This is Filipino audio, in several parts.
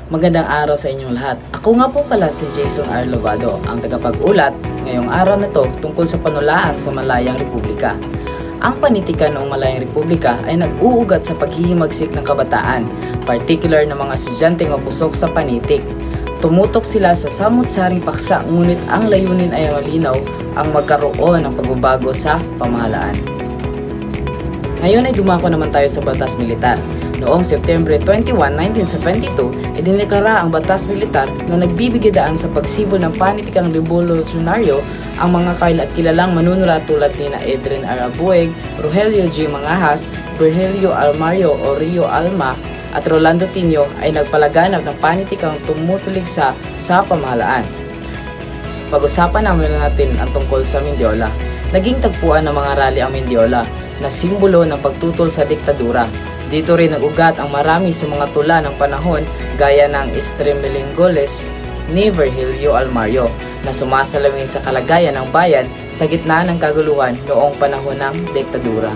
Magandang araw sa inyong lahat. Ako nga po pala si Jason R. Lovado, ang tagapag-ulat ngayong araw na to tungkol sa panulaan sa Malayang Republika. Ang panitikan ng Malayang Republika ay nag-uugat sa paghihimagsik ng kabataan, particular na mga estudyanteng mapusok sa panitik. Tumutok sila sa samut-saring paksa, ngunit ang layunin ay malinaw, ang magkaroon ng pagbabago sa pamahalaan. Ngayon ay dumako naman tayo sa Batas Militar. Noong September 21, 1972, idineklara ang Batas Militar na nagbibigay daan sa pagsibol ng panitikang revolusyonaryo ang mga kilalang manunulat tulad ni Adrian R. Abueg, Rogelio G. Mangahas, Virgilio Almario o Rio Alma at Rolando Tino ay nagpalaganap ng panitikang tumutuligsa sa pamahalaan. Pag-usapan naman natin ang tungkol sa Mendiola. Naging tagpuan ng mga rally ang Mendiola na simbolo ng pagtutol sa diktadura. Dito rin nag-ugat ang marami sa mga tula ng panahon gaya ng Estremelingoles ni Virgilio Almario na sumasalamin sa kalagayan ng bayan sa gitna ng kaguluhan noong panahon ng diktadura.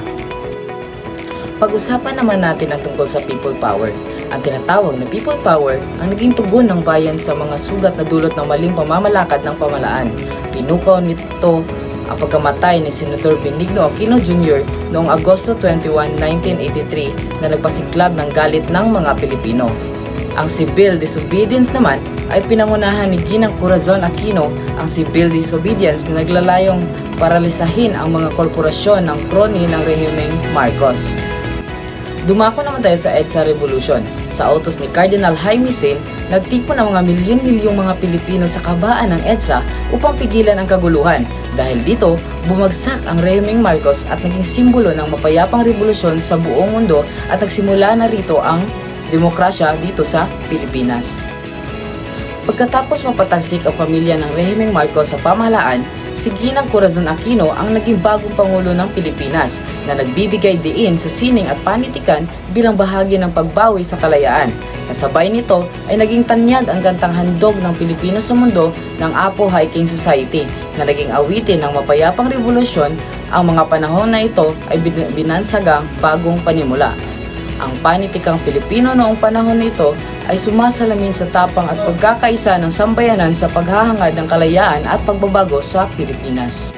Pag-usapan naman natin ang tungkol sa people power. Ang tinatawag na people power ang naging tugon ng bayan sa mga sugat na dulot ng maling pamamalakad ng pamahalaan. Pinukaw nito ang pagkamatay ni Senador Benigno Aquino Jr. noong Agosto 21, 1983 na nagpasiklab ng galit ng mga Pilipino. Ang civil disobedience naman ay pinangunahan ni Ginang Corazon Aquino, ang civil disobedience na naglalayong paralisahin ang mga korporasyon ng kroni ng rehimeng Marcos. Dumako naman tayo sa EDSA Revolution. Sa utos ni Cardinal Jaime Sin, nagtipon ang mga milyon-milyong mga Pilipino sa kabaan ng EDSA upang pigilan ang kaguluhan. Dahil dito, bumagsak ang rehimeng Marcos at naging simbolo ng mapayapang revolusyon sa buong mundo at nagsimula na rito ang demokrasya dito sa Pilipinas. Pagkatapos mapatalsik ang pamilya ng rehimeng Marcos sa pamahalaan, si Ginang Corazon Aquino ang naging bagong Pangulo ng Pilipinas na nagbibigay diin sa sining at panitikan bilang bahagi ng pagbawi sa kalayaan. Kasabay nito ay naging tanyag ang kantang handog ng Pilipino sa mundo ng Apo Hiking Society na naging awitin ng mapayapang revolusyon. Ang mga panahon na ito ay binansagang bagong panimula. Ang panitikang Pilipino noong panahon nito ay sumasalamin sa tapang at pagkakaisa ng sambayanan sa paghahangad ng kalayaan at pagbabago sa Pilipinas.